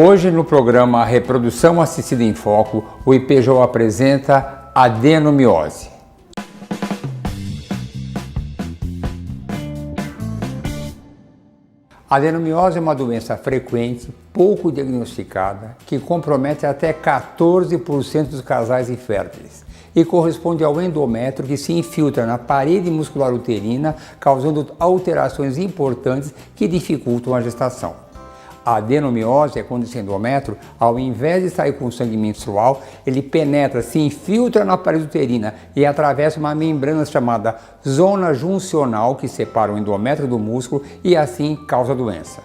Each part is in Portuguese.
Hoje, no programa Reprodução Assistida em Foco, o IPJ apresenta adenomiose. A adenomiose é uma doença frequente, pouco diagnosticada, que compromete até 14% dos casais inférteis e corresponde ao endométrio que se infiltra na parede muscular uterina, causando alterações importantes que dificultam a gestação. A adenomiose é quando esse endométrio, ao invés de sair com sangue menstrual, ele penetra, se infiltra na parede uterina e atravessa uma membrana chamada zona juncional que separa o endométrio do músculo e assim causa a doença.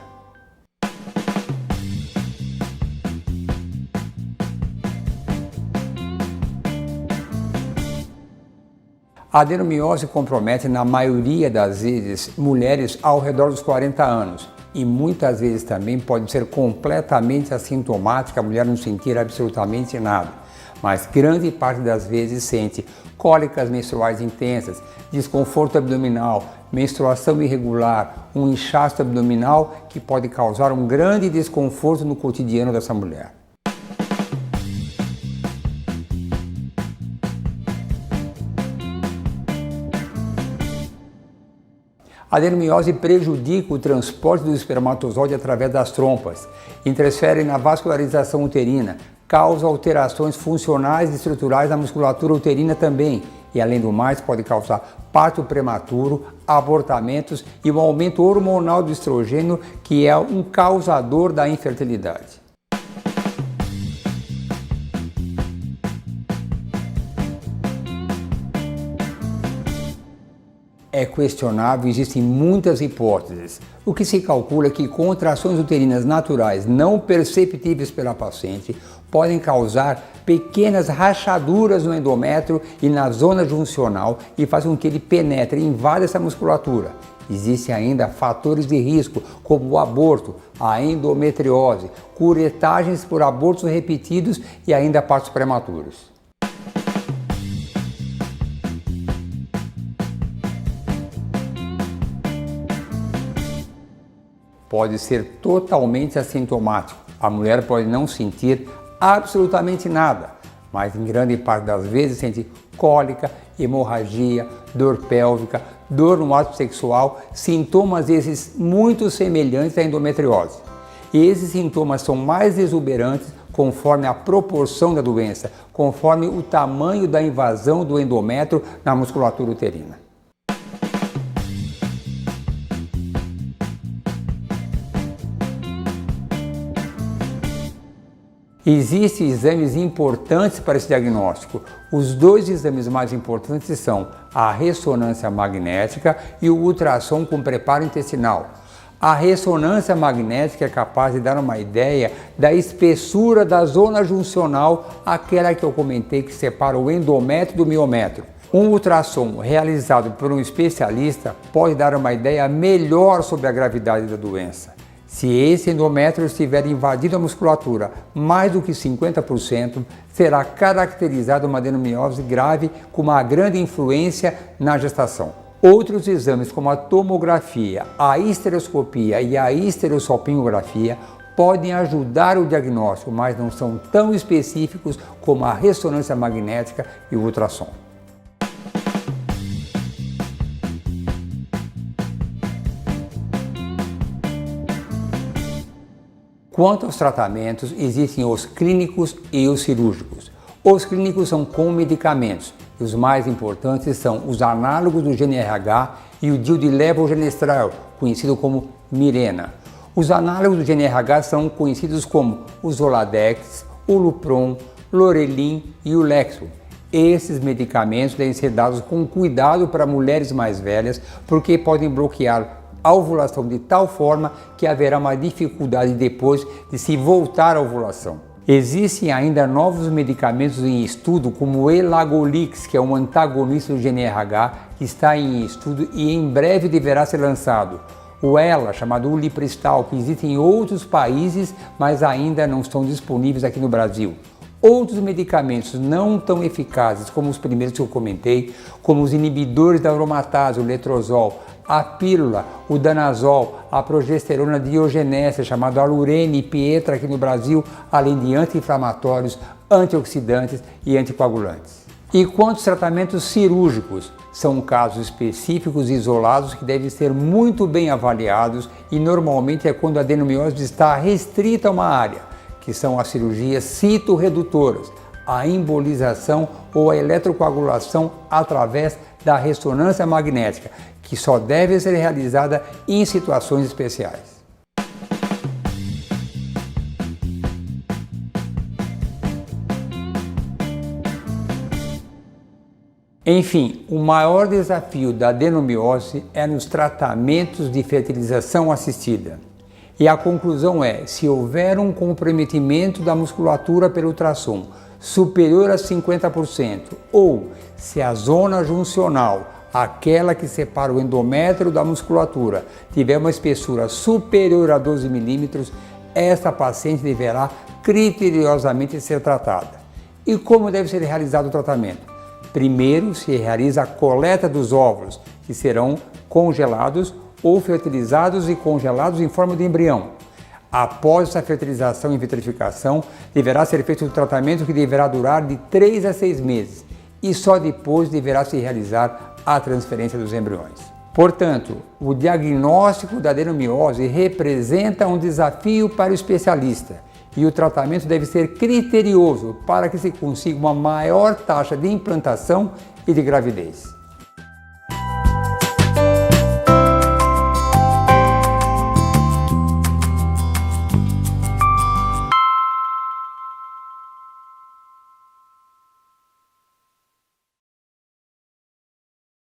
A adenomiose compromete, na maioria das vezes, mulheres ao redor dos 40 anos. E muitas vezes também pode ser completamente assintomática, a mulher não sentir absolutamente nada. Mas grande parte das vezes sente cólicas menstruais intensas, desconforto abdominal, menstruação irregular, um inchaço abdominal que pode causar um grande desconforto no cotidiano dessa mulher. A adenomiose prejudica o transporte do espermatozoide através das trompas, interfere na vascularização uterina, causa alterações funcionais e estruturais na musculatura uterina também, e além do mais pode causar parto prematuro, abortamentos e um aumento hormonal do estrogênio, que é um causador da infertilidade. É questionável, existem muitas hipóteses. O que se calcula é que contrações uterinas naturais não perceptíveis pela paciente podem causar pequenas rachaduras no endométrio e na zona juncional e fazem com que ele penetre e invada essa musculatura. Existem ainda fatores de risco, como o aborto, a endometriose, curetagens por abortos repetidos e ainda partos prematuros. Pode ser totalmente assintomático. A mulher pode não sentir absolutamente nada, mas em grande parte das vezes sente cólica, hemorragia, dor pélvica, dor no ato sexual, sintomas esses muito semelhantes à endometriose. E esses sintomas são mais exuberantes conforme a proporção da doença, conforme o tamanho da invasão do endométrio na musculatura uterina. Existem exames importantes para esse diagnóstico. Os dois exames mais importantes são a ressonância magnética e o ultrassom com preparo intestinal. A ressonância magnética é capaz de dar uma ideia da espessura da zona juncional, aquela que eu comentei que separa o endométrio do miométrio. Um ultrassom realizado por um especialista pode dar uma ideia melhor sobre a gravidade da doença. Se esse endométrio estiver invadindo a musculatura mais do que 50%, será caracterizada uma adenomiose grave com uma grande influência na gestação. Outros exames, como a tomografia, a histeroscopia e a histerosalpingografia, podem ajudar o diagnóstico, mas não são tão específicos como a ressonância magnética e o ultrassom. Quanto aos tratamentos, existem os clínicos e os cirúrgicos. Os clínicos são com medicamentos, e os mais importantes são os análogos do GnRH e o dildeslevogenistrel, conhecido como Mirena. Os análogos do GnRH são conhecidos como o Zoladex, o Lupron, Lorelin e o Lexo. Esses medicamentos devem ser dados com cuidado para mulheres mais velhas, porque podem bloquear a ovulação de tal forma que haverá uma dificuldade depois de se voltar à ovulação. Existem ainda novos medicamentos em estudo, como o Elagolix, que é um antagonista do GnRH, que está em estudo e em breve deverá ser lançado. O ELA, chamado Ulipristal, que existe em outros países, mas ainda não estão disponíveis aqui no Brasil. Outros medicamentos não tão eficazes como os primeiros que eu comentei, como os inibidores da aromatase, o letrozol, a pílula, o danazol, a progesterona diogenésia, chamada Alurene e Pietra aqui no Brasil, além de anti-inflamatórios, antioxidantes e anticoagulantes. E quanto aos tratamentos cirúrgicos, são casos específicos e isolados que devem ser muito bem avaliados e normalmente é quando a adenomiose está restrita a uma área, que são as cirurgias citorredutoras, a embolização ou a eletrocoagulação através da ressonância magnética, que só deve ser realizada em situações especiais. Enfim, o maior desafio da adenomiose é nos tratamentos de fertilização assistida. E a conclusão é, se houver um comprometimento da musculatura pelo ultrassom superior a 50%, ou se a zona juncional, aquela que separa o endométrio da musculatura, tiver uma espessura superior a 12 milímetros, esta paciente deverá criteriosamente ser tratada. E como deve ser realizado o tratamento? Primeiro se realiza a coleta dos óvulos, que serão congelados ou fertilizados e congelados em forma de embrião. Após essa fertilização e vitrificação, deverá ser feito um tratamento que deverá durar de 3 a 6 meses e só depois deverá se realizar a transferência dos embriões. Portanto, o diagnóstico da adenomiose representa um desafio para o especialista e o tratamento deve ser criterioso para que se consiga uma maior taxa de implantação e de gravidez.